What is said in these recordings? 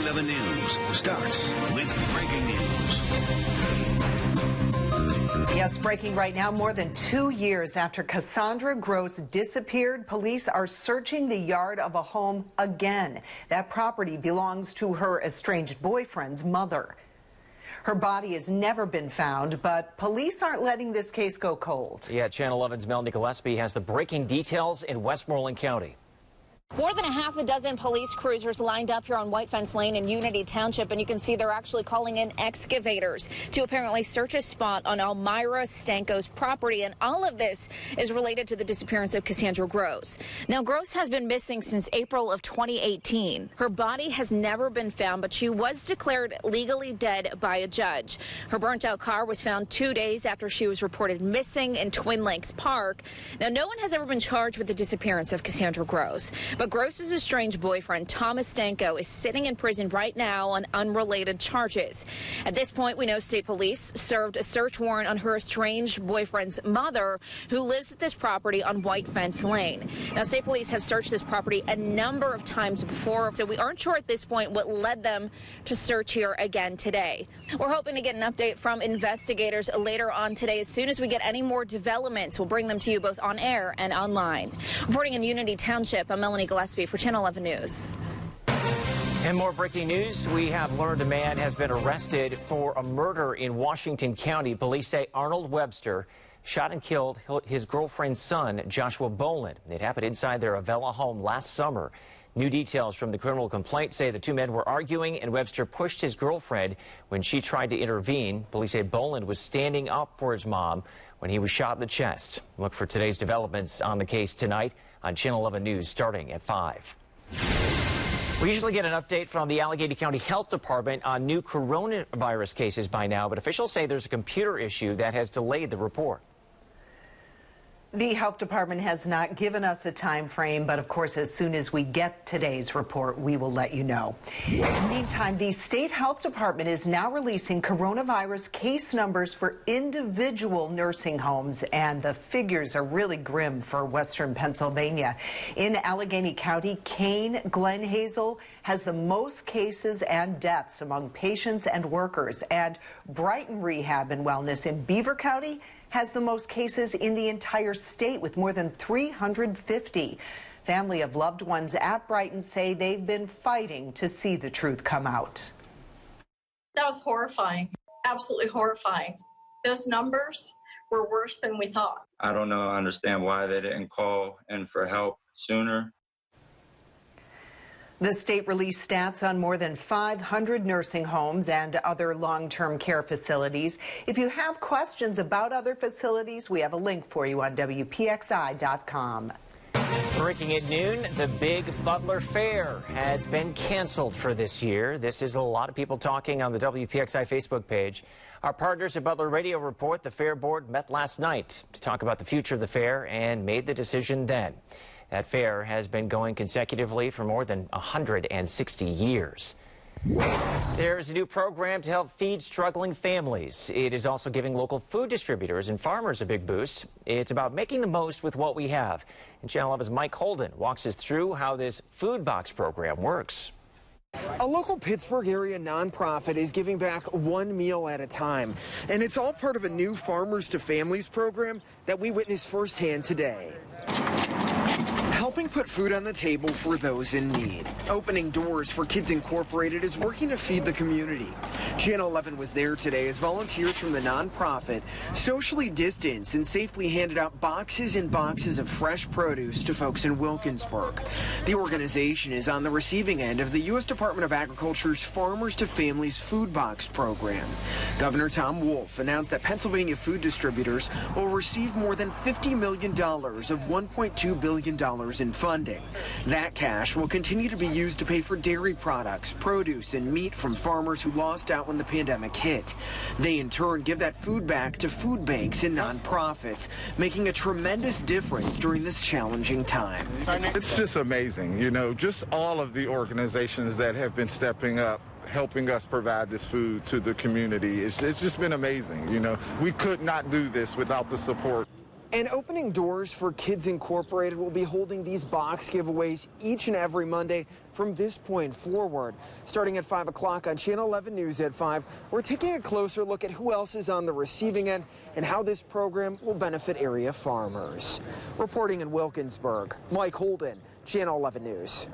11 News starts with breaking news. Yes, breaking right now. More than 2 years after Cassandra Gross disappeared, police are searching the yard of a home again. That property belongs to her estranged boyfriend's mother. Her body has never been found, but police aren't letting this case go cold. Yeah, Channel 11's Melanie Gillespie has the breaking details in Westmoreland County. More than a half a dozen police cruisers lined up here on White Fence Lane in Unity Township, and you can see they're actually calling in excavators to apparently search a spot on Elmira Stanko's property. And all of this is related to the disappearance of Cassandra Gross. Now, Gross has been missing since April of 2018. Her body has never been found, but she was declared legally dead by a judge. Her burnt-out car was found 2 days after she was reported missing in Twin Lakes Park. Now, no one has ever been charged with the disappearance of Cassandra Gross. But Gross's estranged boyfriend, Thomas Stanko, is sitting in prison right now on unrelated charges. At this point, we know state police served a search warrant on her estranged boyfriend's mother, who lives at this property on White Fence Lane. Now, state police have searched this property a number of times before, so we aren't sure at this point what led them to search here again today. We're hoping to get an update from investigators later on today. As soon as we get any more developments, we'll bring them to you both on air and online. Reporting in Unity Township, I'm Melanie Gillespie for Channel 11 News. And more breaking news, we have learned a man has been arrested for a murder in Washington County. Police say Arnold Webster shot and killed his girlfriend's son, Joshua Boland. It happened inside their Avella home last summer. New details from the criminal complaint say the two men were arguing and Webster pushed his girlfriend when she tried to intervene. Police say Boland was standing up for his mom when he was shot in the chest. Look for today's developments on the case tonight on Channel 11 News starting at 5. We usually get an update from the Allegheny County Health Department on new coronavirus cases by now, but officials say there's a computer issue that has delayed the report. The health department has not given us a time frame, but of course, as soon as we get today's report, we will let you know. In the meantime, the state health department is now releasing coronavirus case numbers for individual nursing homes, and the figures are really grim for Western Pennsylvania. In Allegheny County, Kane Glen Hazel has the most cases and deaths among patients and workers, and Brighton Rehab and Wellness in Beaver County has the most cases in the entire state with more than 350. Family of loved ones at Brighton say they've been fighting to see the truth come out. That was horrifying, absolutely horrifying. Those numbers were worse than we thought. I don't know, I understand why they didn't call in for help sooner. The state released stats on more than 500 nursing homes and other long-term care facilities. If you have questions about other facilities, we have a link for you on WPXI.com. Breaking at noon, the big Butler Fair has been canceled for this year. This is a lot of people talking on the WPXI Facebook page. Our partners at Butler Radio report the fair board met last night to talk about the future of the fair and made the decision then. That fair has been going consecutively for more than 160 years. There's a new program to help feed struggling families. It is also giving local food distributors and farmers a big boost. It's about making the most with what we have. And Channel 11's Mike Holden walks us through how this food box program works. A local Pittsburgh area nonprofit is giving back one meal at a time. And it's all part of a new Farmers to Families program that we witnessed firsthand today. Helping put food on the table for those in need. Opening Doors for Kids Incorporated is working to feed the community. Channel 11 was there today as volunteers from the nonprofit socially distanced and safely handed out boxes and boxes of fresh produce to folks in Wilkinsburg. The organization is on the receiving end of the U.S. Department of Agriculture's Farmers to Families Food Box program. Governor Tom Wolf announced that Pennsylvania food distributors will receive more than $50 million of $1.2 billion in funding. That cash will continue to be used to pay for dairy products, produce, and meat from farmers who lost out when the pandemic hit. They in turn give that food back to food banks and nonprofits, making a tremendous difference during this challenging time. It's just amazing, you know, just all of the organizations that have been stepping up, helping us provide this food to the community. It's just been amazing, you know. We could not do this without the support. And Opening Doors for Kids Incorporated will be holding these box giveaways each and every Monday from this point forward. Starting at 5 o'clock on Channel 11 News at 5, we're taking a closer look at who else is on the receiving end and how this program will benefit area farmers. Reporting in Wilkinsburg, Mike Holden, Channel 11 News.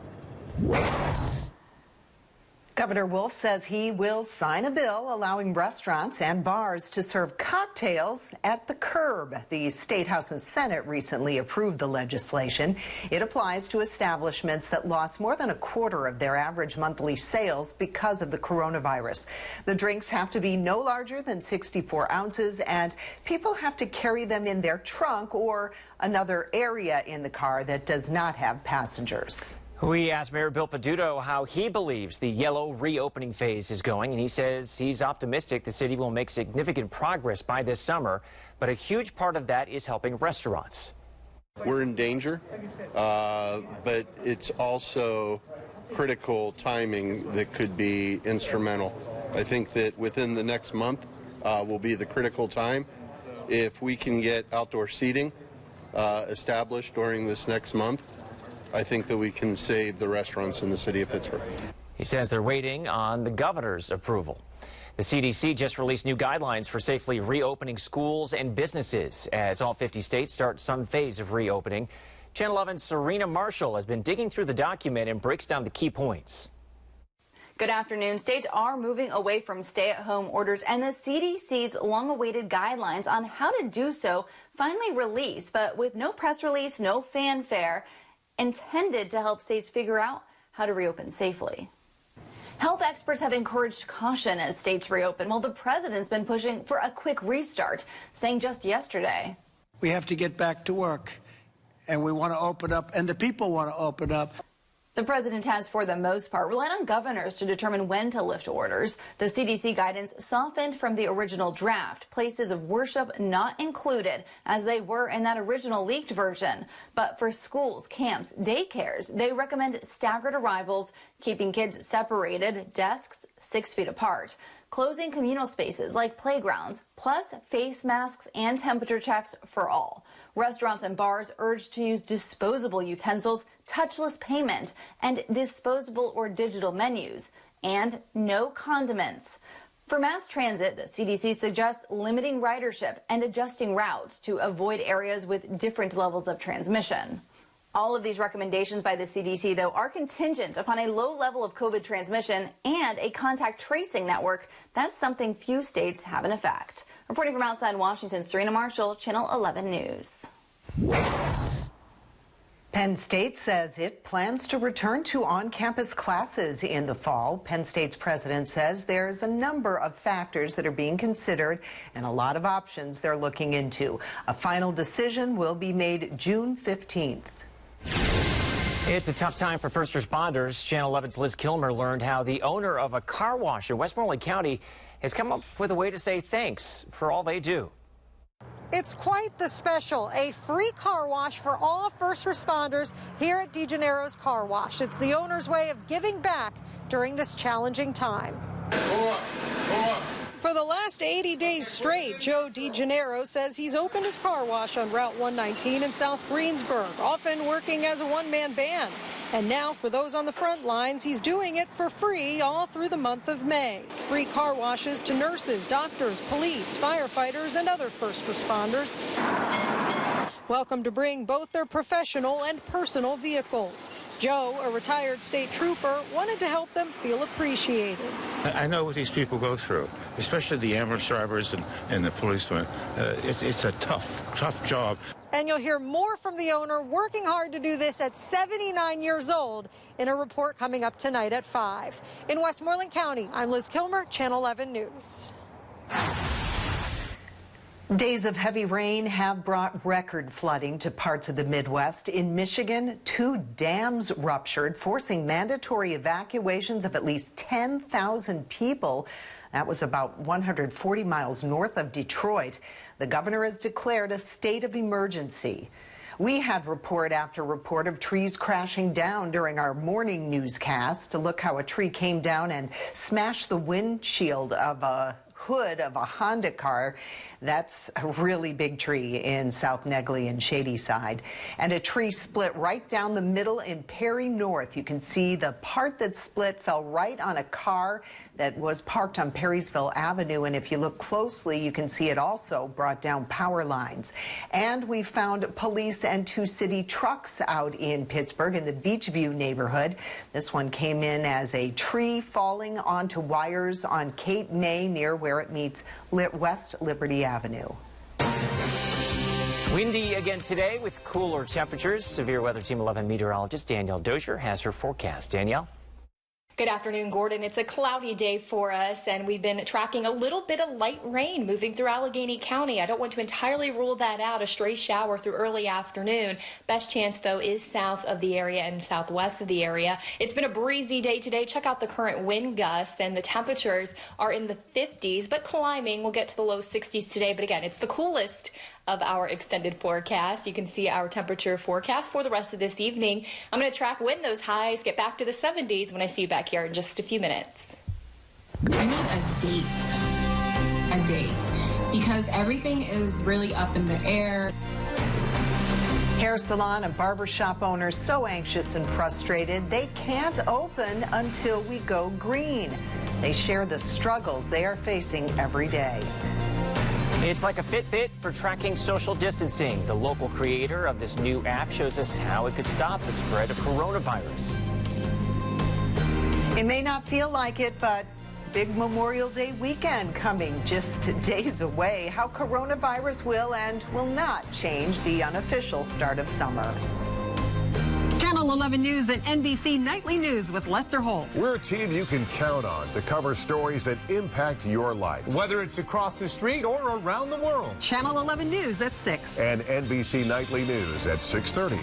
Governor Wolf says he will sign a bill allowing restaurants and bars to serve cocktails at the curb. The State House and Senate recently approved the legislation. It applies to establishments that lost more than a quarter of their average monthly sales because of the coronavirus. The drinks have to be no larger than 64 ounces, and people have to carry them in their trunk or another area in the car that does not have passengers. We asked Mayor Bill Peduto how he believes the yellow reopening phase is going, and he says he's optimistic the city will make significant progress by this summer, but a huge part of that is helping restaurants. We're in danger, but it's also critical timing that could be instrumental. I think that within the next month will be the critical time. If we can get outdoor seating established during this next month, I think that we can save the restaurants in the city of Pittsburgh. He says they're waiting on the governor's approval. The CDC just released new guidelines for safely reopening schools and businesses as all 50 states start some phase of reopening. Channel 11's Serena Marshall has been digging through the document and breaks down the key points. Good afternoon. States are moving away from stay-at-home orders, and the CDC's long-awaited guidelines on how to do so finally released, but with no press release, no fanfare, intended to help states figure out how to reopen safely. Health experts have encouraged caution as states reopen, while the president's been pushing for a quick restart, saying just yesterday, we have to get back to work, and we want to open up, and the people want to open up. The president has, for the most part, relied on governors to determine when to lift orders. The CDC guidance softened from the original draft, places of worship not included, as they were in that original leaked version. But for schools, camps, daycares, they recommend staggered arrivals, keeping kids separated, desks 6 feet apart, closing communal spaces like playgrounds, plus face masks and temperature checks for all. Restaurants and bars urged to use disposable utensils, touchless payment, and disposable or digital menus, and no condiments. For mass transit, the CDC suggests limiting ridership and adjusting routes to avoid areas with different levels of transmission. All of these recommendations by the CDC, though, are contingent upon a low level of COVID transmission and a contact tracing network. That's something few states have in effect. Reporting from outside Washington, Serena Marshall, Channel 11 News. Penn State says it plans to return to on-campus classes in the fall. Penn State's president says there's a number of factors that are being considered and a lot of options they're looking into. A final decision will be made June 15th. It's a tough time for first responders. Channel 11's Liz Kilmer learned how the owner of a car wash in Westmoreland County has come up with a way to say thanks for all they do. It's quite the special, a free car wash for all first responders here at DeGennaro's Car Wash. It's the owner's way of giving back during this challenging time. For the last 80 days straight, Joe DeGennaro says he's opened his car wash on Route 119 in South Greensburg, often working as a one-man band. And now, for those on the front lines, he's doing it for free all through the month of May. Free car washes to nurses, doctors, police, firefighters, and other first responders. Welcome to bring both their professional and personal vehicles. Joe, a retired state trooper, wanted to help them feel appreciated. I know what these people go through, especially the ambulance drivers and the policemen. It's a tough job. And you'll hear more from the owner working hard to do this at 79 years old in a report coming up tonight at 5. In Westmoreland County, I'm Liz Kilmer, Channel 11 News. Days of heavy rain have brought record flooding to parts of the Midwest. In Michigan, 2 dams ruptured, forcing mandatory evacuations of at least 10,000 people. That was about 140 miles north of Detroit. The governor has declared a state of emergency. We had report after report of trees crashing down during our morning newscast. To look how a tree came down and smashed the windshield of a hood of a Honda car. That's a really big tree in South Negley and Shadyside. And a tree split right down the middle in Perry North. You can see the part that split fell right on a car that was parked on Perrysville Avenue. And if you look closely, you can see it also brought down power lines. And we found police and 2 city trucks out in Pittsburgh in the Beachview neighborhood. This one came in as a tree falling onto wires on Cape May near where it meets West Liberty Avenue. Windy again today with cooler temperatures. Severe Weather Team 11 meteorologist Danielle Dozier has her forecast. Danielle? Good afternoon, Gordon. It's a cloudy day for us, and we've been tracking a little bit of light rain moving through Allegheny County. I don't want to entirely rule that out, a stray shower through early afternoon. Best chance, though, is south of the area and southwest of the area. It's been a breezy day today. Check out the current wind gusts, and the temperatures are in the 50s, but climbing. We'll get to the low 60s today, but again, it's the coolest of our extended forecast. You can see our temperature forecast for the rest of this evening. I'm going to track when those highs get back to the 70s when I see you back here in just a few minutes. I need a date, because everything is really up in the air. Hair salon and barbershop owners so anxious and frustrated they can't open until we go green. They share the struggles they are facing every day. It's like a Fitbit for tracking social distancing. The local creator of this new app shows us how it could stop the spread of coronavirus. It may not feel like it, but big Memorial Day weekend coming just days away. How coronavirus will and will not change the unofficial start of summer. Channel 11 News and NBC Nightly News with Lester Holt. We're a team you can count on to cover stories that impact your life, whether it's across the street or around the world. Channel 11 News at 6. And NBC Nightly News at 6:30.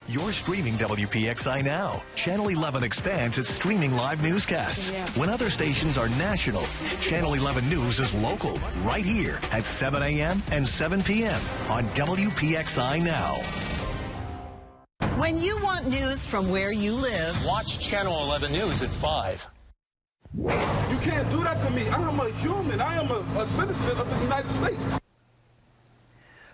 You're streaming WPXI now. Channel 11 expands its streaming live newscasts. When other stations are national, Channel 11 News is local, right here at 7 a.m. and 7 p.m. on WPXI Now. When you want news from where you live, watch Channel 11 News at 5. You can't do that to me. I am a human. I am a citizen of the United States.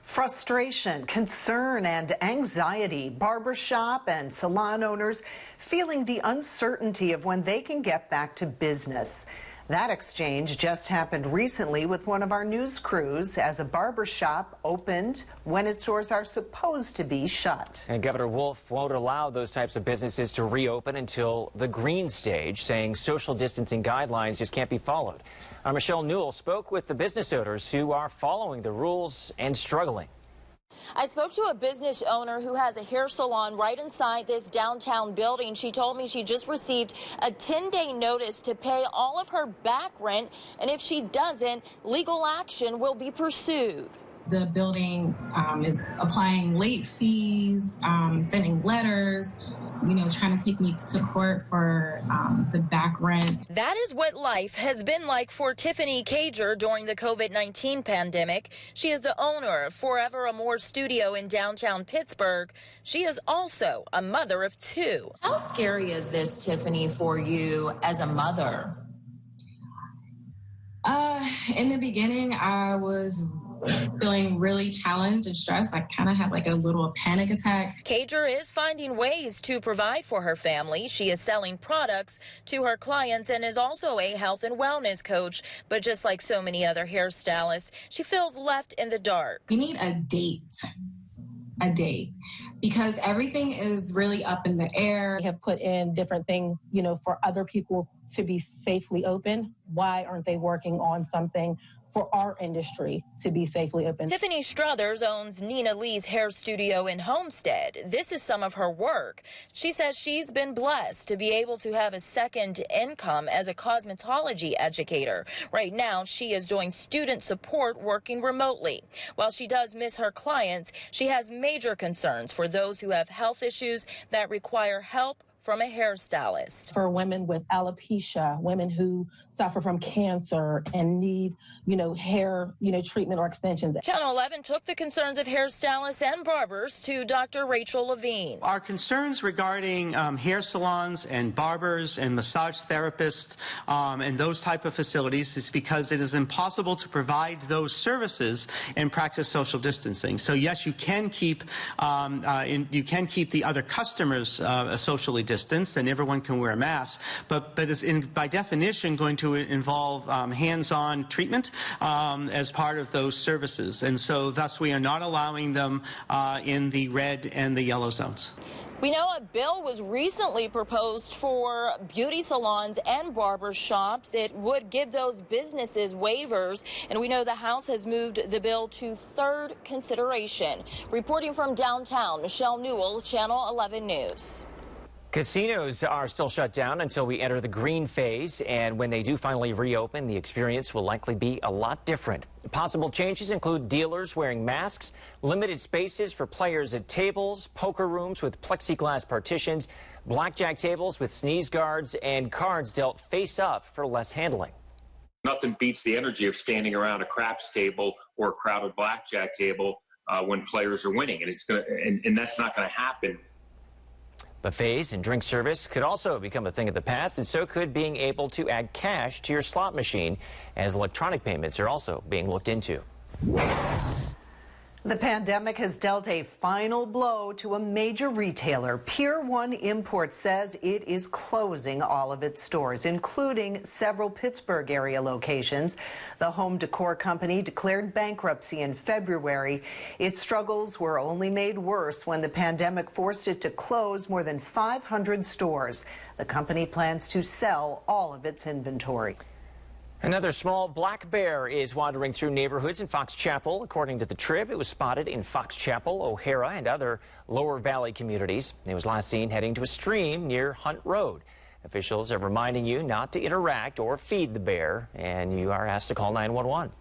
Frustration, concern, and anxiety. Barbershop and salon owners feeling the uncertainty of when they can get back to business. That exchange just happened recently with one of our news crews as a barber shop opened when its doors are supposed to be shut. And Governor Wolf won't allow those types of businesses to reopen until the green stage, saying social distancing guidelines just can't be followed. Our Michelle Newell spoke with the business owners who are following the rules and struggling. I spoke to a business owner who has a hair salon right inside this downtown building. She told me she just received a 10-day notice to pay all of her back rent, and if she doesn't, legal action will be pursued. The building is applying late fees, sending letters, trying to take me to court for the back rent. That is what life has been like for Tiffany Cager during the COVID-19 pandemic. She is the owner of Forever Amore Studio in downtown Pittsburgh. She is also a mother of two. How scary is this, Tiffany, for you as a mother? In the beginning, I was feeling really challenged and stressed. I kind of had like a little panic attack. Cager is finding ways to provide for her family. She is selling products to her clients and is also a health and wellness coach. But just like so many other hairstylists, she feels left in the dark. You need a date, because everything is really up in the air. We have put in different things, for other people to be safely open. Why aren't they working on something for our industry to be safely open? Tiffany Struthers owns Nina Lee's hair studio in Homestead. This is some of her work. She says she's been blessed to be able to have a second income as a cosmetology educator. Right now, she is doing student support working remotely. While she does miss her clients, she has major concerns for those who have health issues that require help from a hairstylist. For women with alopecia, women who suffer from cancer and need, hair, treatment or extensions. Channel 11 took the concerns of hairstylists and barbers to Dr. Rachel Levine. Our concerns regarding hair salons and barbers and massage therapists and those type of facilities is because it is impossible to provide those services and practice social distancing. So yes, you can keep the other customers socially distanced, and everyone can wear a mask, but it's by definition going to involve hands-on treatment as part of those services, and so thus we are not allowing them in the red and the yellow zones. We know a bill was recently proposed for beauty salons and barber shops. It would give those businesses waivers, and we know the House has moved the bill to third consideration. Reporting from downtown, Michelle Newell, Channel 11 News. Casinos are still shut down until we enter the green phase, and when they do finally reopen, the experience will likely be a lot different. Possible changes include dealers wearing masks, limited spaces for players at tables, poker rooms with plexiglass partitions, blackjack tables with sneeze guards, and cards dealt face up for less handling. Nothing beats the energy of standing around a craps table or a crowded blackjack table when players are winning, and that's not going to happen. Buffets and drink service could also become a thing of the past, and so could being able to add cash to your slot machine, as electronic payments are also being looked into. The pandemic has dealt a final blow to a major retailer. Pier 1 Imports says it is closing all of its stores, including several Pittsburgh area locations. The home decor company declared bankruptcy in February. Its struggles were only made worse when the pandemic forced it to close more than 500 stores. The company plans to sell all of its inventory. Another small black bear is wandering through neighborhoods in Fox Chapel. According to the Trib, it was spotted in Fox Chapel, O'Hara, and other Lower Valley communities. It was last seen heading to a stream near Hunt Road. Officials are reminding you not to interact or feed the bear, and you are asked to call 911.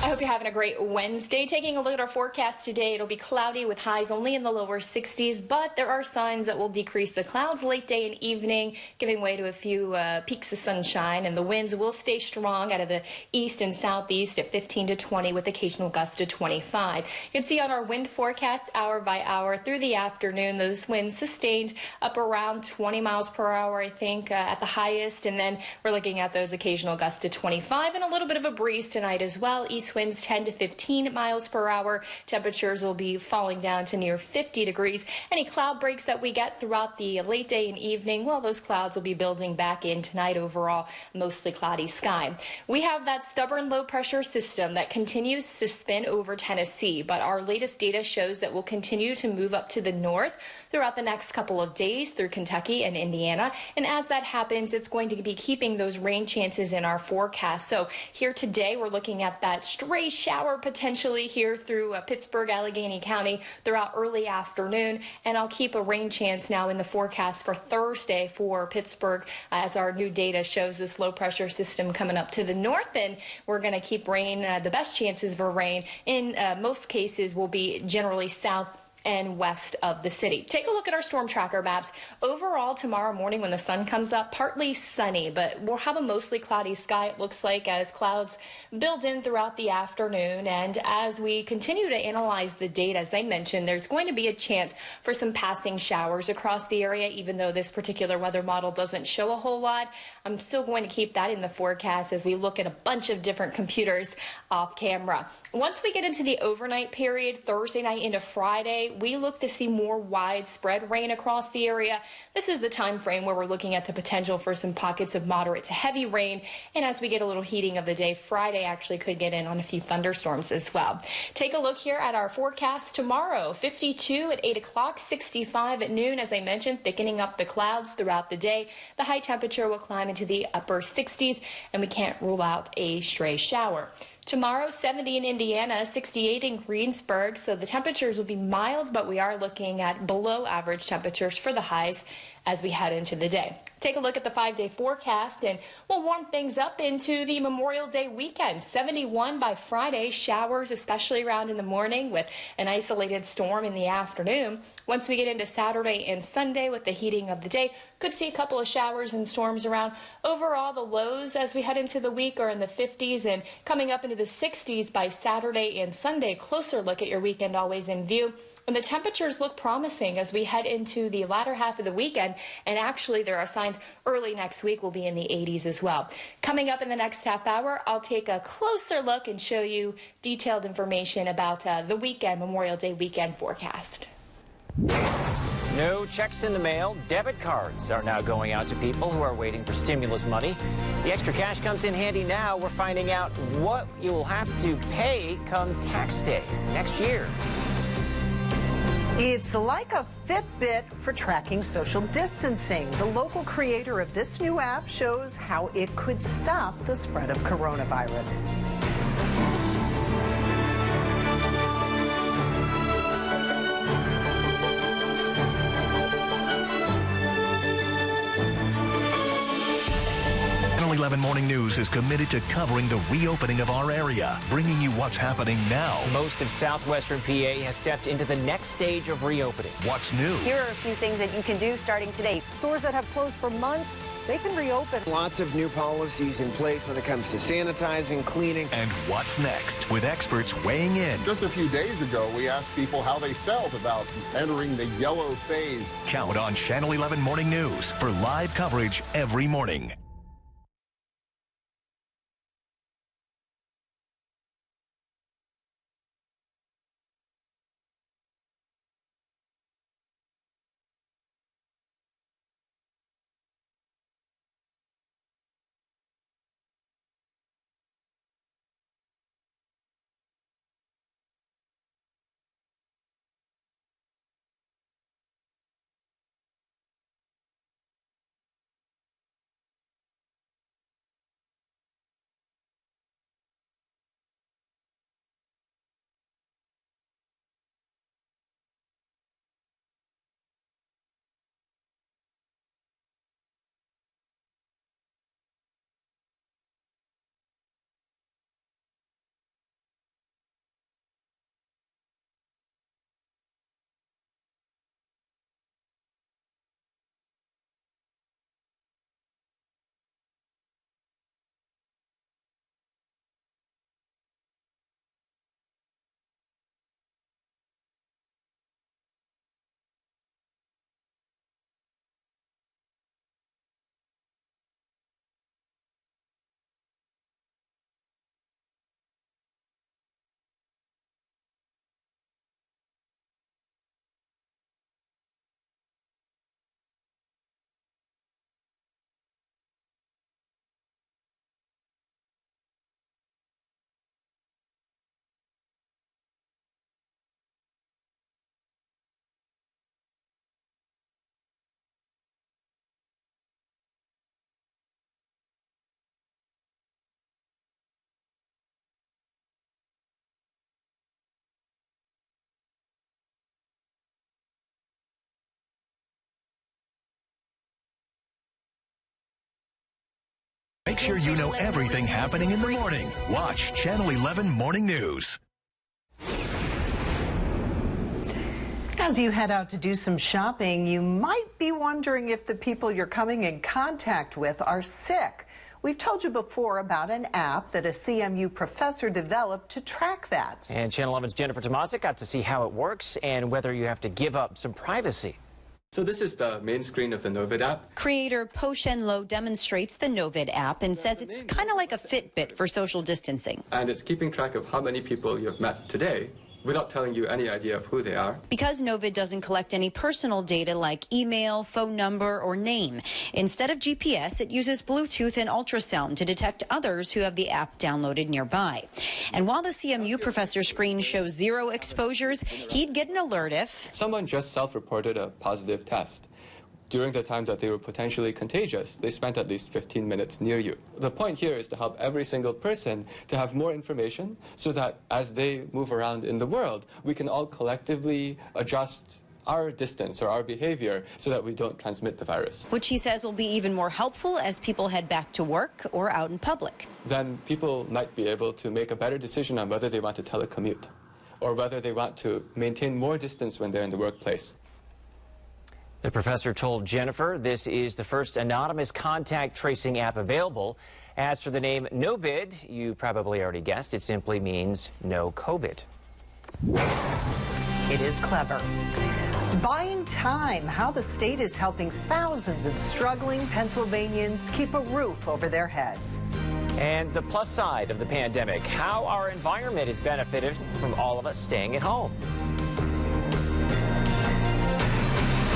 I hope you're having a great Wednesday. Taking a look at our forecast today, it'll be cloudy with highs only in the lower 60s, but there are signs that will decrease the clouds late day and evening, giving way to a few peaks of sunshine, and the winds will stay strong out of the east and southeast at 15 to 20 with occasional gusts to 25. You can see on our wind forecast hour by hour through the afternoon, those winds sustained up around 20 miles per hour, I think, at the highest, and then we're looking at those occasional gusts to 25 and a little bit of a breeze tonight as well. East northeast winds 10 to 15 miles per hour. Temperatures will be falling down to near 50 degrees. Any cloud breaks that we get throughout the late day and evening, well, those clouds will be building back in tonight. Overall, mostly cloudy sky. We have that stubborn low pressure system that continues to spin over Tennessee, but our latest data shows that we'll continue to move up to the north throughout the next couple of days through Kentucky and Indiana. And as that happens, it's going to be keeping those rain chances in our forecast. So here today, we're looking at that stray shower potentially here through Pittsburgh, Allegheny County throughout early afternoon. And I'll keep a rain chance now in the forecast for Thursday for Pittsburgh as our new data shows this low pressure system coming up to the north. And we're going to keep rain. The best chances for rain in most cases will be generally south and west of the city. Take a look at our storm tracker maps. Overall, tomorrow morning when the sun comes up, partly sunny, but we'll have a mostly cloudy sky, it looks like, as clouds build in throughout the afternoon. And as we continue to analyze the data, as I mentioned, there's going to be a chance for some passing showers across the area, even though this particular weather model doesn't show a whole lot. I'm still going to keep that in the forecast as we look at a bunch of different computers off camera. Once we get into the overnight period, Thursday night into Friday, we look to see more widespread rain across the area. This is the time frame where we're looking at the potential for some pockets of moderate to heavy rain. And as we get a little heating of the day, Friday actually could get in on a few thunderstorms as well. Take a look here at our forecast tomorrow. 52 at 8 o'clock, 65 at noon. As I mentioned, thickening up the clouds throughout the day. The high temperature will climb into the upper 60s, and we can't rule out a stray shower. Tomorrow, 70 in Indiana, 68 in Greensburg, so the temperatures will be mild, but we are looking at below average temperatures for the highs as we head into the day. Take a look at the 5-day forecast, and we'll warm things up into the Memorial Day weekend. 71 by Friday, showers, especially around in the morning with an isolated storm in the afternoon. Once we get into Saturday and Sunday with the heating of the day, could see a couple of showers and storms around. Overall, the lows as we head into the week are in the 50s and coming up into the 60s by Saturday and Sunday. Closer look at your weekend always in view. And the temperatures look promising as we head into the latter half of the weekend. And actually, there are signs early next week will be in the 80s as well. Coming up in the next half hour, I'll take a closer look and show you detailed information about the weekend, Memorial Day weekend forecast. No checks in the mail. Debit cards are now going out to people who are waiting for stimulus money. The extra cash comes in handy now. We're finding out what you will have to pay come tax day next year. It's like a Fitbit for tracking social distancing. The local creator of this new app shows how it could stop the spread of coronavirus. Channel 11 Morning News is committed to covering the reopening of our area, bringing you what's happening now. Most of southwestern PA has stepped into the next stage of reopening. What's new? Here are a few things that you can do starting today. Stores that have closed for months, they can reopen. Lots of new policies in place when it comes to sanitizing, cleaning. And what's next, with experts weighing in. Just a few days ago, we asked people how they felt about entering the yellow phase. Count on Channel 11 Morning News for live coverage every morning. Make sure you know everything happening in the morning. Watch Channel 11 Morning News. As you head out to do some shopping, you might be wondering if the people you're coming in contact with are sick. We've told you before about an app that a CMU professor developed to track that. And Channel 11's Jennifer Tomasic got to see how it works and whether you have to give up some privacy. So this is the main screen of the Novid app. Creator Po Shen Lo demonstrates the Novid app and says it's kind of like a Fitbit for social distancing. And it's keeping track of how many people you have met today without telling you any idea of who they are. Because Novid doesn't collect any personal data like email, phone number, or name. Instead of GPS, it uses Bluetooth and ultrasound to detect others who have the app downloaded nearby. And while the CMU professor's screen shows 0 exposures, he'd get an alert if someone just self-reported a positive test. During the time that they were potentially contagious, they spent at least 15 minutes near you. The point here is to help every single person to have more information so that as they move around in the world, we can all collectively adjust our distance or our behavior so that we don't transmit the virus. Which he says will be even more helpful as people head back to work or out in public. Then people might be able to make a better decision on whether they want to telecommute or whether they want to maintain more distance when they're in the workplace. The professor told Jennifer this is the first anonymous contact tracing app available. As for the name Novid, you probably already guessed, it simply means no COVID. It is clever. Buying time, how the state is helping thousands of struggling Pennsylvanians keep a roof over their heads. And the plus side of the pandemic, how our environment is benefited from all of us staying at home.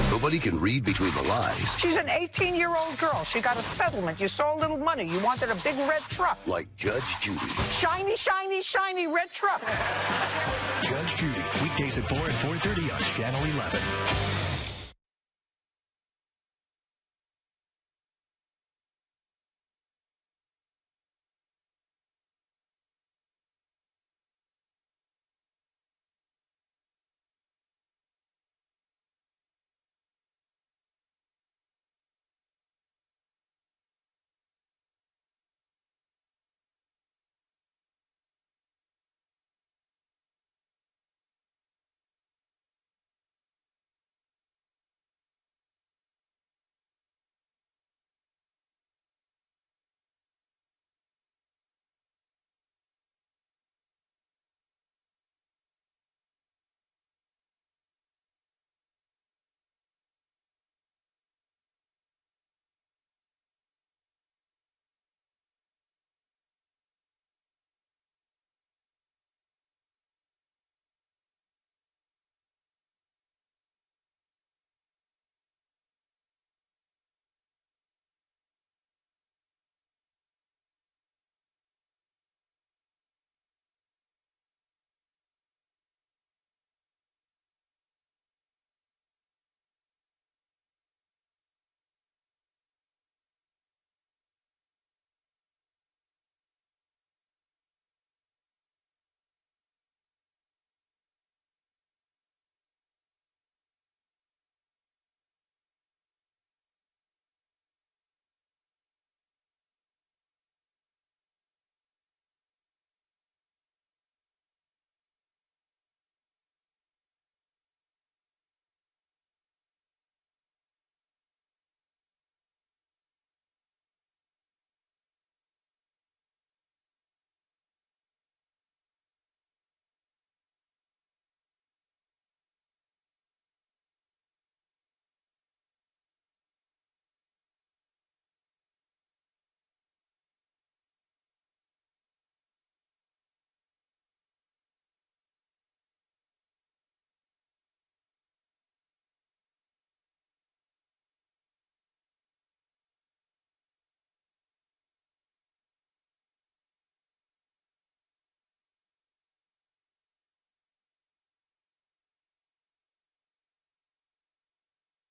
Nobody can read between the lines. She's an 18-year-old girl. She got a settlement. You saw a little money. You wanted a big red truck. Like Judge Judy. Shiny, shiny, shiny red truck. Judge Judy, weekdays at 4 and 4:30 on Channel 11.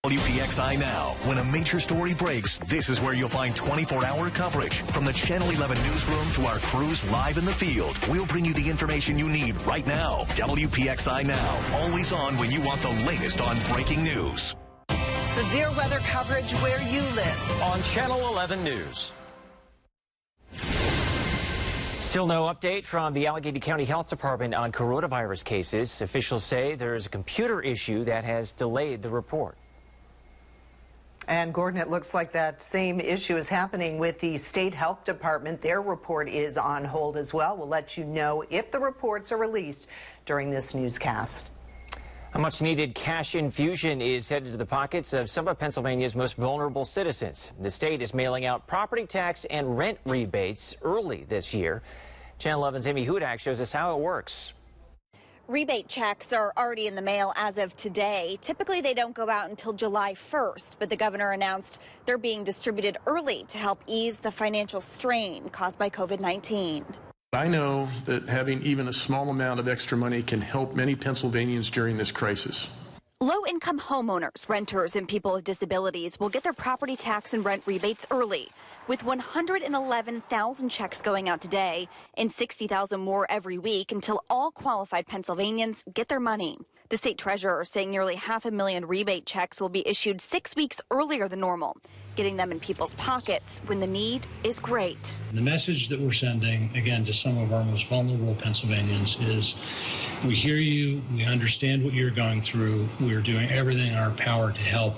WPXI Now. When a major story breaks, this is where you'll find 24-hour coverage. From the Channel 11 newsroom to our crews live in the field, we'll bring you the information you need right now. WPXI Now. Always on when you want the latest on breaking news. Severe weather coverage where you live. On Channel 11 News. Still no update from the Allegheny County Health Department on coronavirus cases. Officials say there is a computer issue that has delayed the report. And Gordon, it looks like that same issue is happening with the state health department. Their report is on hold as well. We'll let you know if the reports are released during this newscast. A much needed cash infusion is headed to the pockets of some of Pennsylvania's most vulnerable citizens. The state is mailing out property tax and rent rebates early this year. Channel 11's Amy Hudak shows us how it works. Rebate checks are already in the mail as of today. Typically, they don't go out until July 1st, but the governor announced they're being distributed early to help ease the financial strain caused by COVID-19. I know that having even a small amount of extra money can help many Pennsylvanians during this crisis. Low-income homeowners, renters, and people with disabilities will get their property tax and rent rebates early, with 111,000 checks going out today and 60,000 more every week until all qualified Pennsylvanians get their money. The state treasurer saying nearly 500,000 rebate checks will be issued 6 weeks earlier than normal, getting them in people's pockets when the need is great. The message that we're sending, again, to some of our most vulnerable Pennsylvanians is we hear you, we understand what you're going through, we're doing everything in our power to help.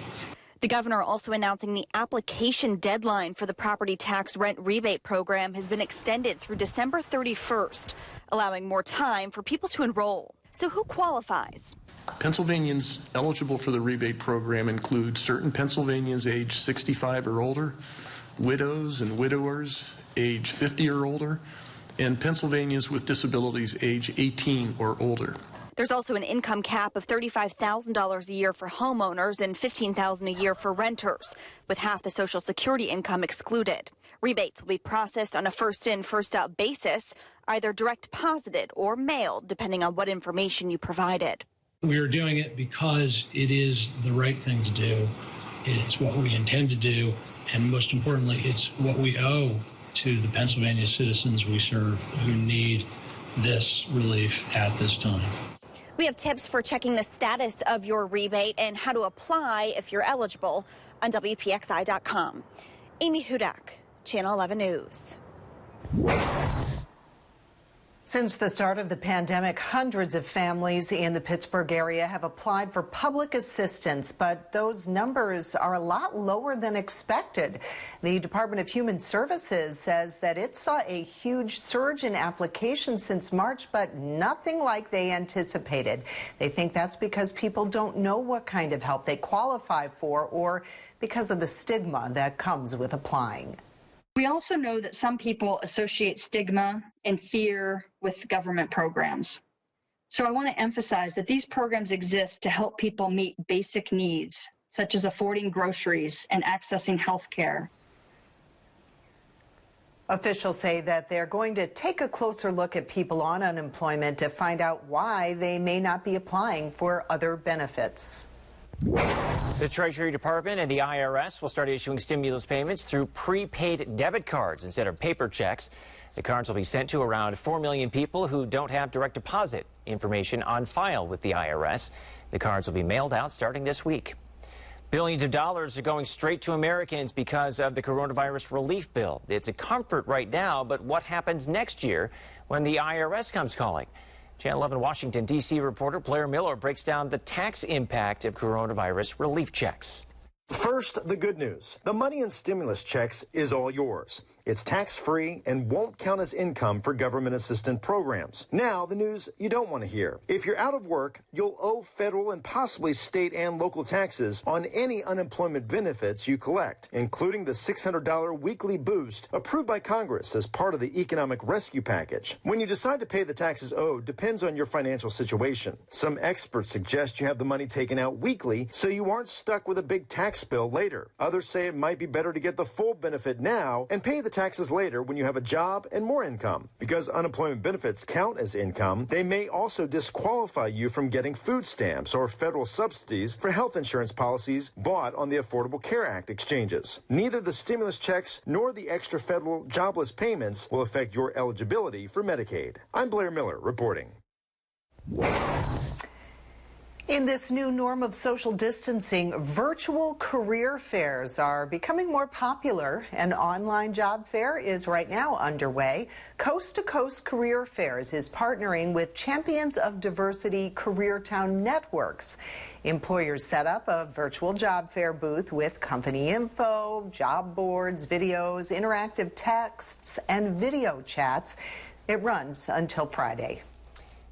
The governor also announcing the application deadline for the property tax rent rebate program has been extended through December 31st, allowing more time for people to enroll. So who qualifies? Pennsylvanians eligible for the rebate program include certain Pennsylvanians age 65 or older, widows and widowers age 50 or older, and Pennsylvanians with disabilities age 18 or older. There's also an income cap of $35,000 a year for homeowners and $15,000 a year for renters, with half the Social Security income excluded. Rebates will be processed on a first-in, first-out basis, either direct deposited or mailed, depending on what information you provided. We are doing it because it is the right thing to do. It's what we intend to do, and most importantly, it's what we owe to the Pennsylvania citizens we serve who need this relief at this time. We have tips for checking the status of your rebate and how to apply if you're eligible on WPXI.com. Amy Hudak, Channel 11 News. Since the start of the pandemic, hundreds of families in the Pittsburgh area have applied for public assistance, but those numbers are a lot lower than expected. The Department of Human Services says that it saw a huge surge in applications since March, but nothing like they anticipated. They think that's because people don't know what kind of help they qualify for or because of the stigma that comes with applying. We also know that some people associate stigma and fear with government programs. So I want to emphasize that these programs exist to help people meet basic needs, such as affording groceries and accessing health care. Officials say that they're going to take a closer look at people on unemployment to find out why they may not be applying for other benefits. The Treasury Department and the IRS will start issuing stimulus payments through prepaid debit cards instead of paper checks. The cards will be sent to around 4 million people who don't have direct deposit information on file with the IRS. The cards will be mailed out starting this week. Billions of dollars are going straight to Americans because of the coronavirus relief bill. It's a comfort right now, but what happens next year when the IRS comes calling? Channel 11 Washington, D.C. reporter Blair Miller breaks down the tax impact of coronavirus relief checks. First, the good news. The money in stimulus checks is all yours. It's tax-free and won't count as income for government assistance programs. Now, the news you don't want to hear. If you're out of work, you'll owe federal and possibly state and local taxes on any unemployment benefits you collect, including the $600 weekly boost approved by Congress as part of the economic rescue package. When you decide to pay the taxes owed depends on your financial situation. Some experts suggest you have the money taken out weekly so you aren't stuck with a big tax bill later. Others say it might be better to get the full benefit now and pay the taxes later when you have a job and more income. Because unemployment benefits count as income, they may also disqualify you from getting food stamps or federal subsidies for health insurance policies bought on the Affordable Care Act exchanges. Neither the stimulus checks nor the extra federal jobless payments will affect your eligibility for Medicaid. I'm Blair Miller reporting. In this new norm of social distancing, virtual career fairs are becoming more popular. An online job fair is right now underway. Coast to Coast Career Fairs is partnering with Champions of Diversity Career Town Networks. Employers set up a virtual job fair booth with company info, job boards, videos, interactive texts, and video chats. It runs until Friday.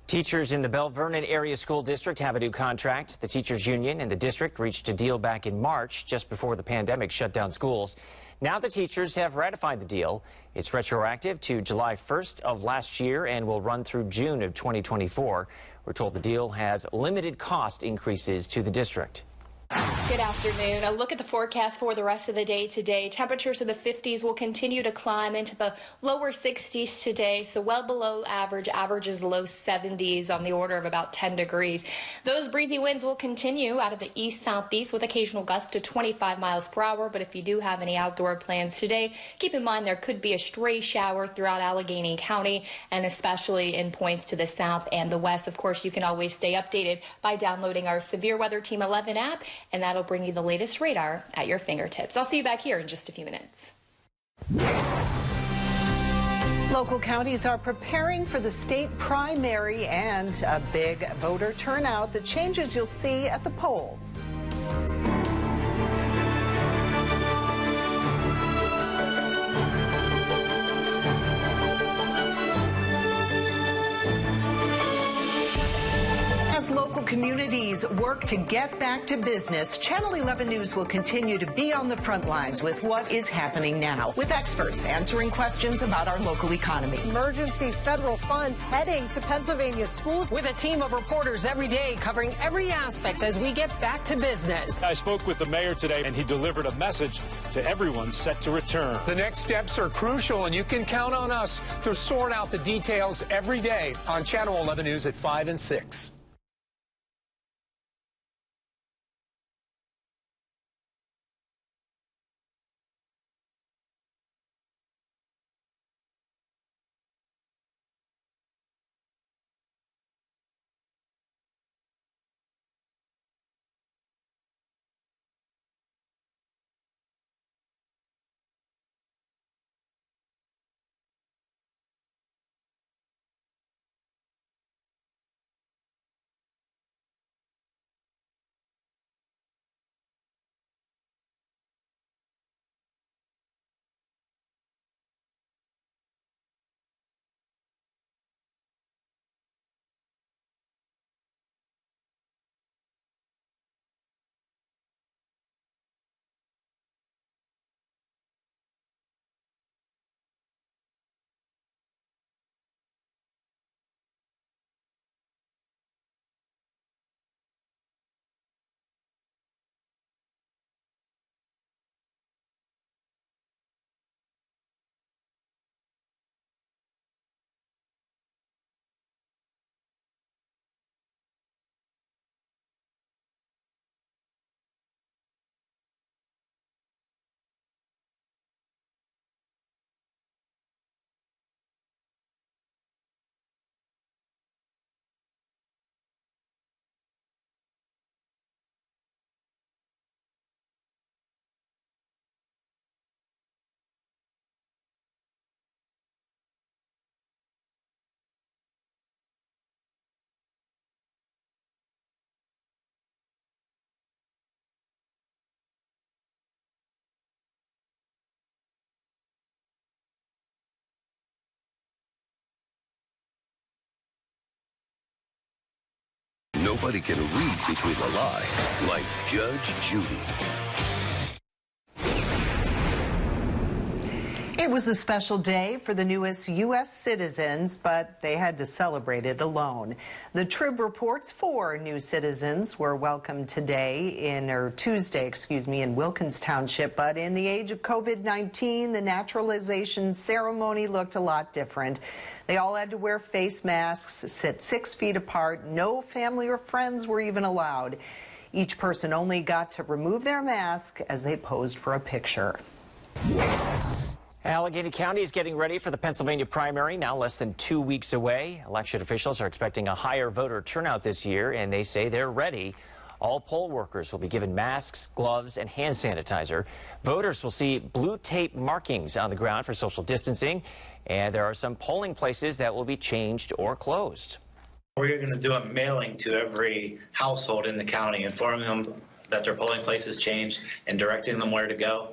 Teachers in the Bell Vernon Area School District have a new contract. The teachers union and the district reached a deal back in March, just before the pandemic shut down schools. Now the teachers have ratified the deal. It's retroactive to July 1st of last year and will run through June of 2024. We're told the deal has limited cost increases to the district. Good afternoon. A look at the forecast for the rest of the day today. Temperatures in the 50s will continue to climb into the lower 60s today, so well below average. Average is low 70s on the order of about 10 degrees. Those breezy winds will continue out of the east-southeast with occasional gusts to 25 miles per hour. But if you do have any outdoor plans today, keep in mind there could be a stray shower throughout Allegheny County and especially in points to the south and the west. Of course, you can always stay updated by downloading our Severe Weather Team 11 app, and that'll bring you the latest radar at your fingertips. I'll see you back here in just a few minutes. Local counties are preparing for the state primary and a big voter turnout. The changes you'll see at the polls. As local communities work to get back to business, Channel 11 News will continue to be on the front lines with what is happening now, with experts answering questions about our local economy. Emergency federal funds heading to Pennsylvania schools. With a team of reporters every day covering every aspect as we get back to business. I spoke with the mayor today, and he delivered a message to everyone set to return. The next steps are crucial, and you can count on us to sort out the details every day on Channel 11 News at 5 and 6. Nobody can read between the lines like Judge Judy. It was a special day for the newest U.S. citizens, but they had to celebrate it alone. The Trib reports 4 new citizens were welcomed Tuesday, in Wilkins Township. But in the age of COVID-19, the naturalization ceremony looked a lot different. They all had to wear face masks, sit 6 feet apart. No family or friends were even allowed. Each person only got to remove their mask as they posed for a picture. Allegheny County is getting ready for the Pennsylvania primary, now less than 2 weeks away. Election officials are expecting a higher voter turnout this year, and they say they're ready. All poll workers will be given masks, gloves, and hand sanitizer. Voters will see blue tape markings on the ground for social distancing, and there are some polling places that will be changed or closed. We're going to do a mailing to every household in the county, informing them that their polling place has changed and directing them where to go.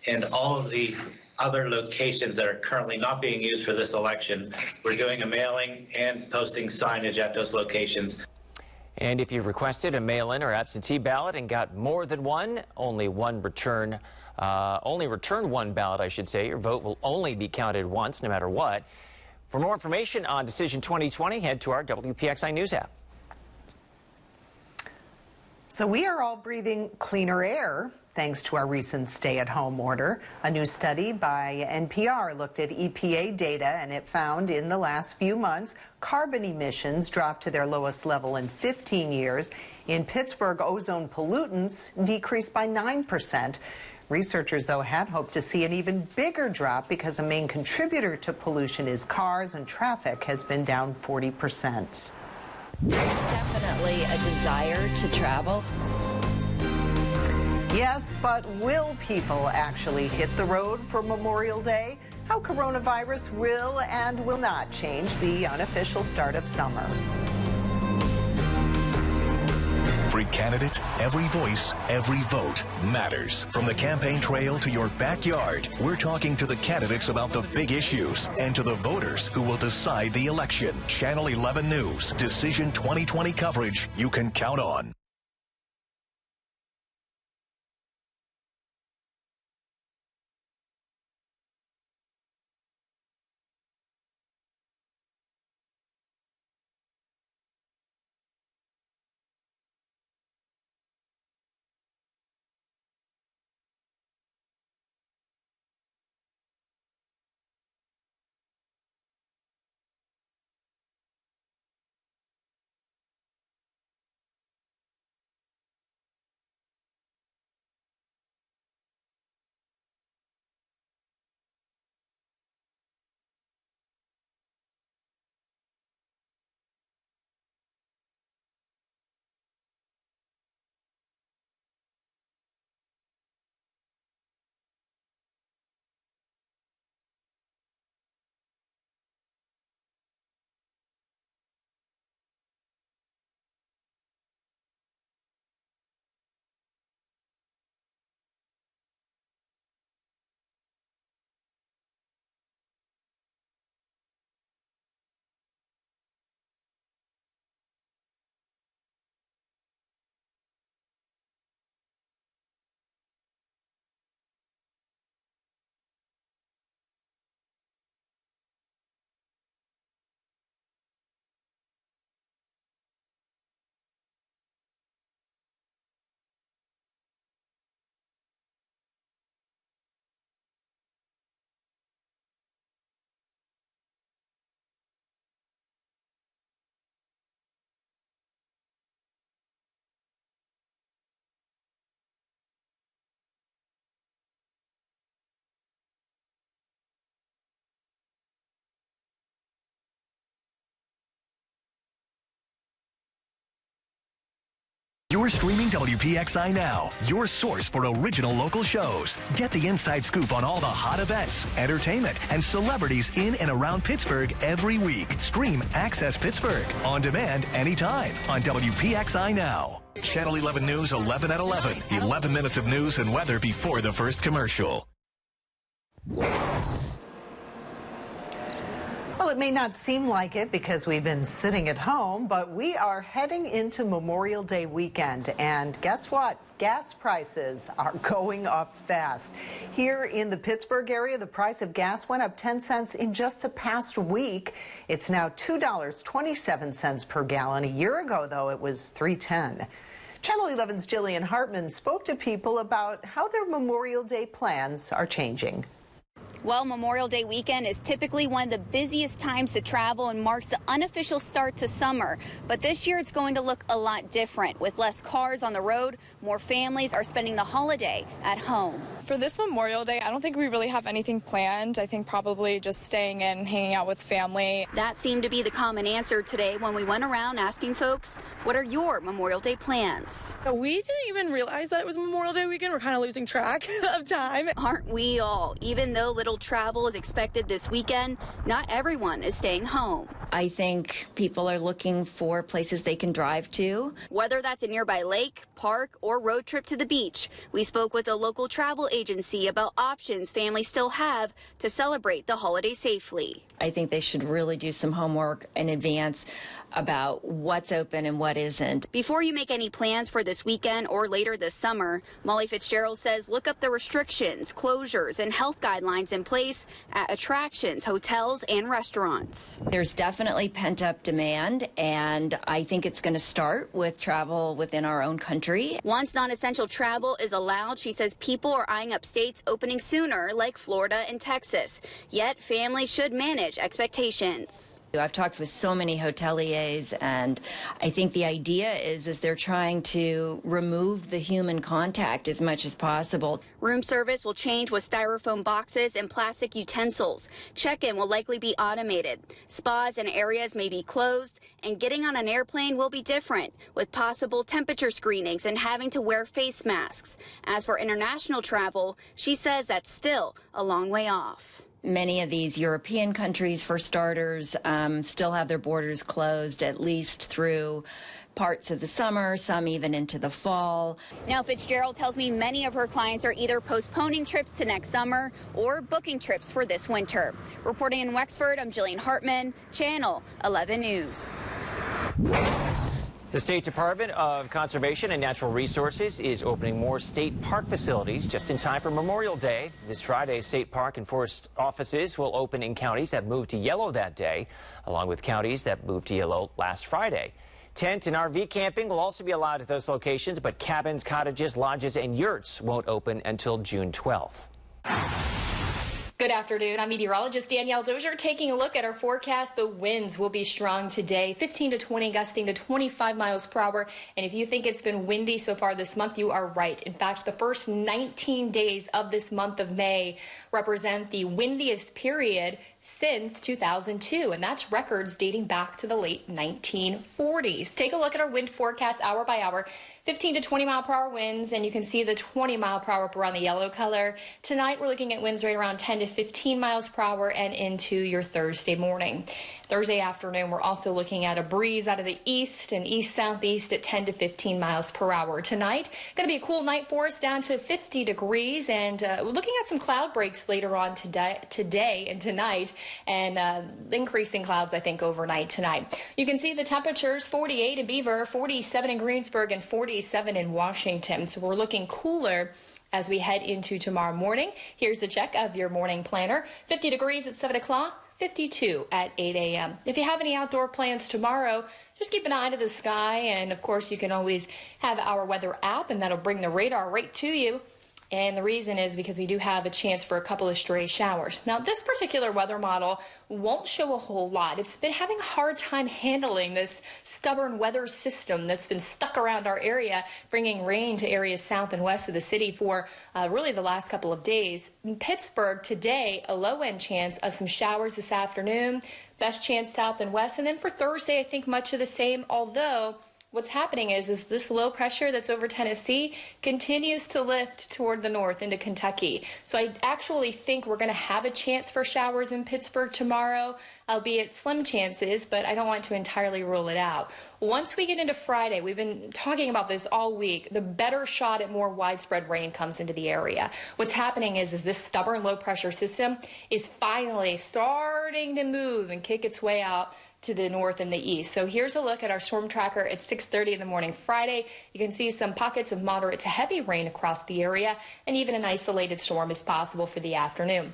And all of the other locations that are currently not being used for this election, we're doing a mailing and posting signage at those locations. And if you've requested a mail-in or absentee ballot and got more than one, only return one ballot, I should say. Your vote will only be counted once, no matter what. For more information on Decision 2020, head to our WPXI News app. So we are all breathing cleaner air thanks to our recent stay-at-home order. A new study by NPR looked at EPA data, and it found in the last few months, carbon emissions dropped to their lowest level in 15 years. In Pittsburgh, ozone pollutants decreased by 9%. Researchers, though, had hoped to see an even bigger drop because a main contributor to pollution is cars, and traffic has been down 40%. Definitely a desire to travel. Yes, but will people actually hit the road for Memorial Day? How coronavirus will and will not change the unofficial start of summer. Every candidate, every voice, every vote matters. From the campaign trail to your backyard, we're talking to the candidates about the big issues and to the voters who will decide the election. Channel 11 News, Decision 2020 coverage you can count on. You're streaming WPXI Now, your source for original local shows. Get the inside scoop on all the hot events, entertainment, and celebrities in and around Pittsburgh every week. Stream Access Pittsburgh on demand anytime on WPXI Now. Channel 11 News 11 at 11. 11 minutes of news and weather before the first commercial. Well, it may not seem like it because we've been sitting at home, but we are heading into Memorial Day weekend. And guess what? Gas prices are going up fast. Here in the Pittsburgh area, the price of gas went up 10 cents in just the past week. It's now $2.27 per gallon. A year ago, though, it was $3.10. Channel 11's Jillian Hartman spoke to people about how their Memorial Day plans are changing. Well, Memorial Day weekend is typically one of the busiest times to travel and marks the unofficial start to summer. But this year it's going to look a lot different. With less cars on the road, more families are spending the holiday at home. For this Memorial Day, I don't think we really have anything planned. I think probably just staying in, hanging out with family. That seemed to be the common answer today when we went around asking folks, what are your Memorial Day plans? We didn't even realize that it was Memorial Day weekend. We're kind of losing track of time. Aren't we all? Even though little travel is expected this weekend, not everyone is staying home. I think people are looking for places they can drive to. Whether that's a nearby lake, park, or road trip to the beach, we spoke with a local travel agency about options families still have to celebrate the holiday safely. I think they should really do some homework in advance about what's open and what isn't. Before you make any plans for this weekend or later this summer, Molly Fitzgerald says look up the restrictions, closures, and health guidelines in place at attractions, hotels, and restaurants. There's definitely pent-up demand, and I think it's going to start with travel within our own country. Once non-essential travel is allowed, she says people are eyeing up states opening sooner, like Florida and Texas. Yet families should manage expectations. I've talked with so many hoteliers, and I think the idea is they're trying to remove the human contact as much as possible. Room service will change with styrofoam boxes and plastic utensils. Check-in will likely be automated. Spas and areas may be closed, and getting on an airplane will be different, with possible temperature screenings and having to wear face masks. As for international travel, she says that's still a long way off. Many of these European countries, for starters, still have their borders closed, at least through parts of the summer, some even into the fall. Now, Fitzgerald tells me many of her clients are either postponing trips to next summer or booking trips for this winter. Reporting in Wexford, I'm Jillian Hartman, Channel 11 News. The State Department of Conservation and Natural Resources is opening more state park facilities just in time for Memorial Day. This Friday, state park and forest offices will open in counties that moved to yellow that day, along with counties that moved to yellow last Friday. Tent and RV camping will also be allowed at those locations, but cabins, cottages, lodges, and yurts won't open until June 12th. Good afternoon. I'm meteorologist Danielle Dozier taking a look at our forecast. The winds will be strong today, 15 to 20, gusting to 25 miles per hour. And if you think it's been windy so far this month, you are right. In fact, the first 19 days of this month of May represent the windiest period since 2002, and that's records dating back to the late 1940s. Take a look at our wind forecast hour by hour. 15 to 20 mile per hour winds, and you can see the 20 mile per hour up around the yellow color. Tonight, we're looking at winds right around 10 to 15 miles per hour and into your Thursday morning. Thursday afternoon, we're also looking at a breeze out of the east and east-southeast at 10 to 15 miles per hour. Tonight, going to be a cool night for us, down to 50 degrees, and we're looking at some cloud breaks later on today and tonight, and increasing clouds, I think, overnight tonight. You can see the temperatures, 48 in Beaver, 47 in Greensburg, and 47 in Washington. So we're looking cooler as we head into tomorrow morning. Here's a check of your morning planner. 50 degrees at 7 o'clock. 52 at 8 a.m. If you have any outdoor plans tomorrow, just keep an eye to the sky. And, of course, you can always have our weather app, and that'll bring the radar right to you. And the reason is because we do have a chance for a couple of stray showers. Now, this particular weather model won't show a whole lot. It's been having a hard time handling this stubborn weather system that's been stuck around our area, bringing rain to areas south and west of the city for really the last couple of days. In Pittsburgh today, a low-end chance of some showers this afternoon, best chance south and west. And then for Thursday, I think much of the same, although what's happening is this low pressure that's over Tennessee continues to lift toward the north into Kentucky. So I actually think we're going to have a chance for showers in Pittsburgh tomorrow, albeit slim chances, but I don't want to entirely rule it out. Once we get into Friday, we've been talking about this all week, the better shot at more widespread rain comes into the area. What's happening is this stubborn low pressure system is finally starting to move and kick its way out to the north and the east. So here's a look at our storm tracker at 6:30 in the morning Friday. You can see some pockets of moderate to heavy rain across the area, and even an isolated storm is possible for the afternoon.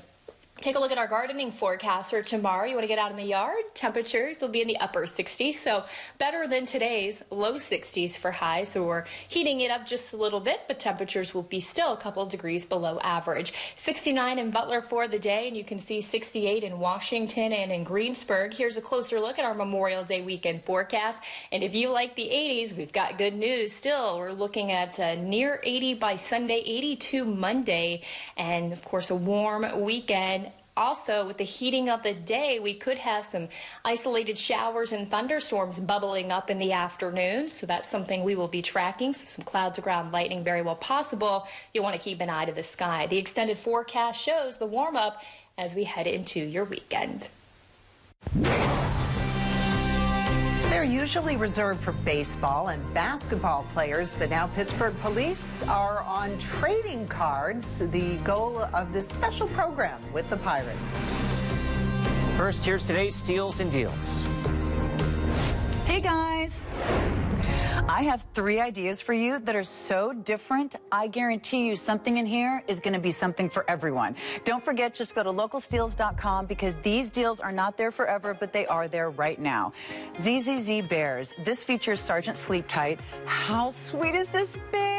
Take a look at our gardening forecast for tomorrow. You want to get out in the yard? Temperatures will be in the upper 60s, so better than today's low 60s for highs. So we're heating it up just a little bit, but temperatures will be still a couple degrees below average. 69 in Butler for the day, and you can see 68 in Washington and in Greensburg. Here's a closer look at our Memorial Day weekend forecast. And if you like the 80s, we've got good news still. We're looking at near 80 by Sunday, 82 Monday, and of course a warm weekend. Also, with the heating of the day, we could have some isolated showers and thunderstorms bubbling up in the afternoon. So that's something we will be tracking. So some clouds around lightning very well possible. You'll want to keep an eye to the sky. The extended forecast shows the warm up as we head into your weekend. They're usually reserved for baseball and basketball players, but now Pittsburgh police are on trading cards, the goal of this special program with the Pirates. First, here's today's Steals and Deals. Hey guys. I have 3 ideas for you that are so different, I guarantee you something in here is going to be something for everyone. Don't forget, just go to localsteals.com because these deals are not there forever, but they are there right now. ZZZ Bears. This features Sergeant Sleep Tight. How sweet is this bear?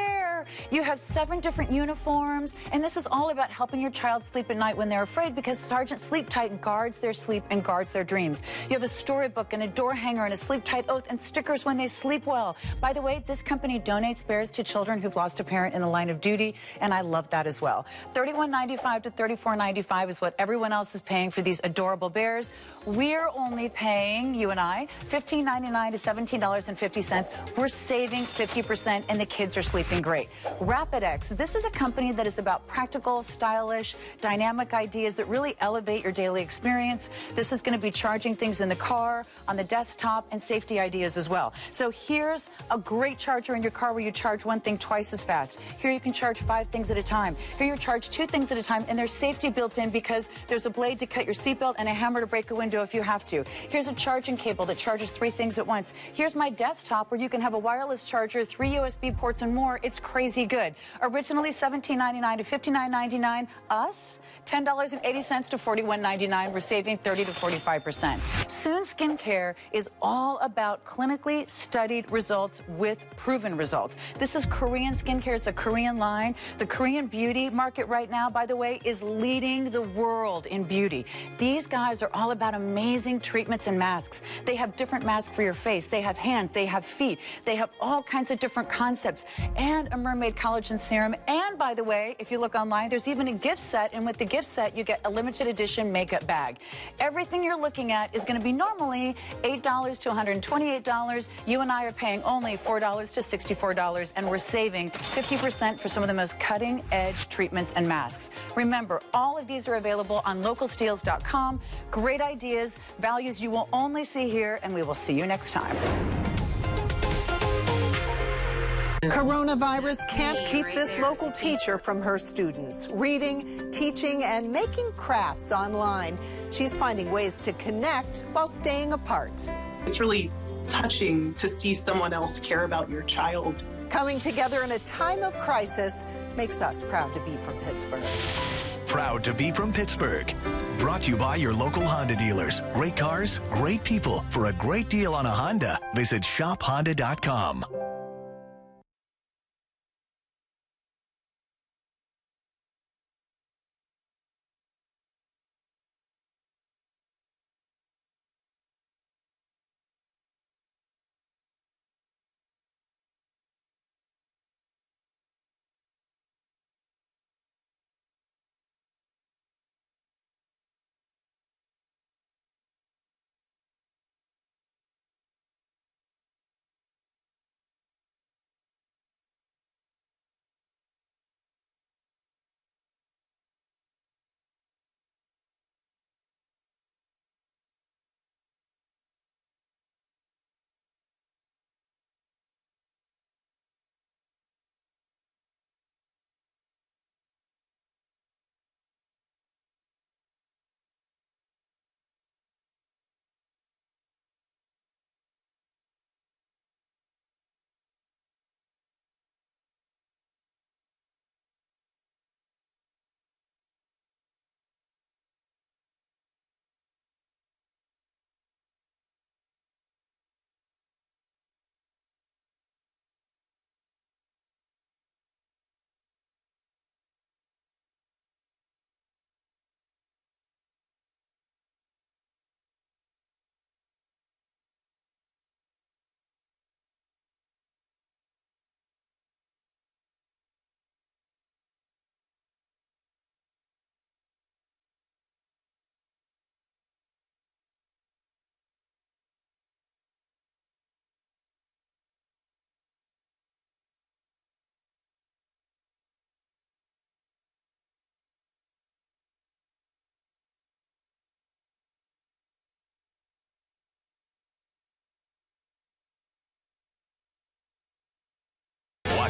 You have 7 different uniforms, and this is all about helping your child sleep at night when they're afraid because Sergeant Sleep Tight guards their sleep and guards their dreams. You have a storybook and a door hanger and a sleep tight oath and stickers when they sleep well. By the way, this company donates bears to children who've lost a parent in the line of duty, and I love that as well. $31.95 to $34.95 is what everyone else is paying for these adorable bears. We're only paying, you and I, $15.99 to $17.50. We're saving 50%, and the kids are sleeping great. RapidX, this is a company that is about practical, stylish, dynamic ideas that really elevate your daily experience. This is going to be charging things in the car, on the desktop, and safety ideas as well. So here's a great charger in your car where you charge one thing twice as fast. Here you can charge 5 things at a time. Here you charge 2 things at a time, and there's safety built in because there's a blade to cut your seatbelt and a hammer to break a window if you have to. Here's a charging cable that charges 3 things at once. Here's my desktop where you can have a wireless charger, 3 USB ports, and more. It's crazy good. Originally $17.99 to $59.99. Us, $10.80 to $41.99. We're saving 30 to 45%. Soon Skincare is all about clinically studied results with proven results. This is Korean skincare. It's a Korean line. The Korean beauty market right now, by the way, is leading the world in beauty. These guys are all about amazing treatments and masks. They have different masks for your face. They have hands. They have feet. They have all kinds of different concepts and a mermaid collagen serum. And by the way, if you look online, there's even a gift set. And with the gift set, you get a limited edition makeup bag. Everything you're looking at is going to be normally $8 to $128. You and I are paying only $4 to $64, and we're saving 50% for some of the most cutting-edge treatments and masks. Remember, all of these are available on localsteals.com. Great ideas, values you will only see here, and we will see you next time. Coronavirus can't keep this local teacher from her students. Reading, teaching, and making crafts online. She's finding ways to connect while staying apart. It's really touching to see someone else care about your child. Coming together in a time of crisis makes us proud to be from Pittsburgh. Proud to be from Pittsburgh. Brought to you by your local Honda dealers. Great cars, great people. For a great deal on a Honda, visit shophonda.com.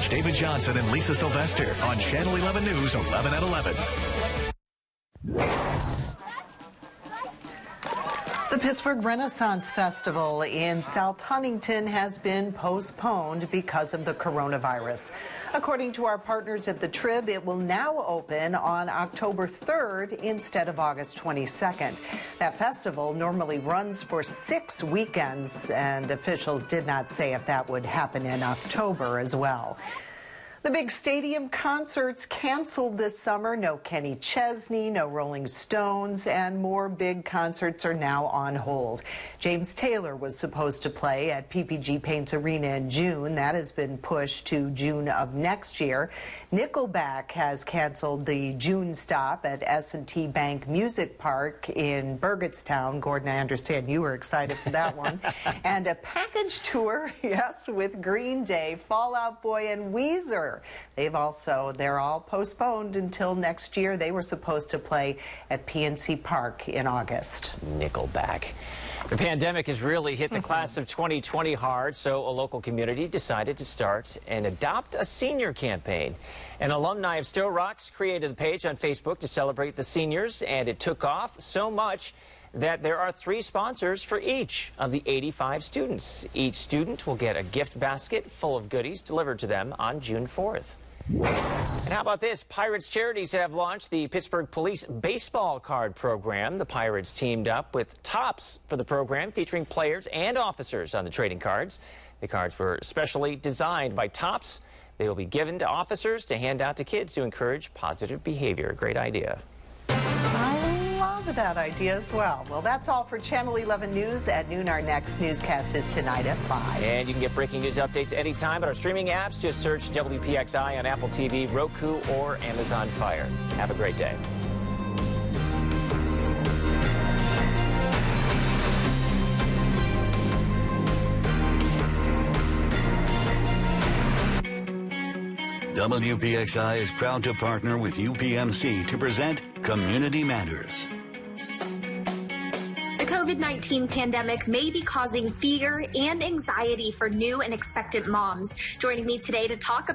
David Johnson and Lisa Sylvester on Channel 11 News, 11 at 11. The Pittsburgh Renaissance Festival in South Huntington has been postponed because of the coronavirus. According to our partners at the Trib, it will now open on October 3rd instead of August 22nd. That festival normally runs for 6 weekends, and officials did not say if that would happen in October as well. The big stadium concerts canceled this summer. No Kenny Chesney, no Rolling Stones, and more big concerts are now on hold. James Taylor was supposed to play at PPG Paints Arena in June. That has been pushed to June of next year. Nickelback has canceled the June stop at S&T Bank Music Park in Burgettstown. Gordon, I understand you were excited for that one. And a package tour, yes, with Green Day, Fall Out Boy, and Weezer. They're all postponed until next year. They were supposed to play at PNC Park in August. Nickelback. The pandemic has really hit the class of 2020 hard, so a local community decided to start and adopt a senior campaign. An alumni of Stowe Rocks created the page on Facebook to celebrate the seniors, and it took off so much that there are 3 sponsors for each of the 85 students. Each student will get a gift basket full of goodies delivered to them on June 4th. And how about this? Pirates Charities have launched the Pittsburgh Police Baseball Card Program. The Pirates teamed up with Topps for the program, featuring players and officers on the trading cards. The cards were specially designed by Topps. They will be given to officers to hand out to kids to encourage positive behavior. Great idea. I love that idea as well. Well, that's all for Channel 11 News. At noon, our next newscast is tonight at 5. And you can get breaking news updates anytime at our streaming apps. Just search WPXI on Apple TV, Roku, or Amazon Fire. Have a great day. WPXI is proud to partner with UPMC to present Community Matters. The COVID-19 pandemic may be causing fear and anxiety for new and expectant moms. Joining me today to talk about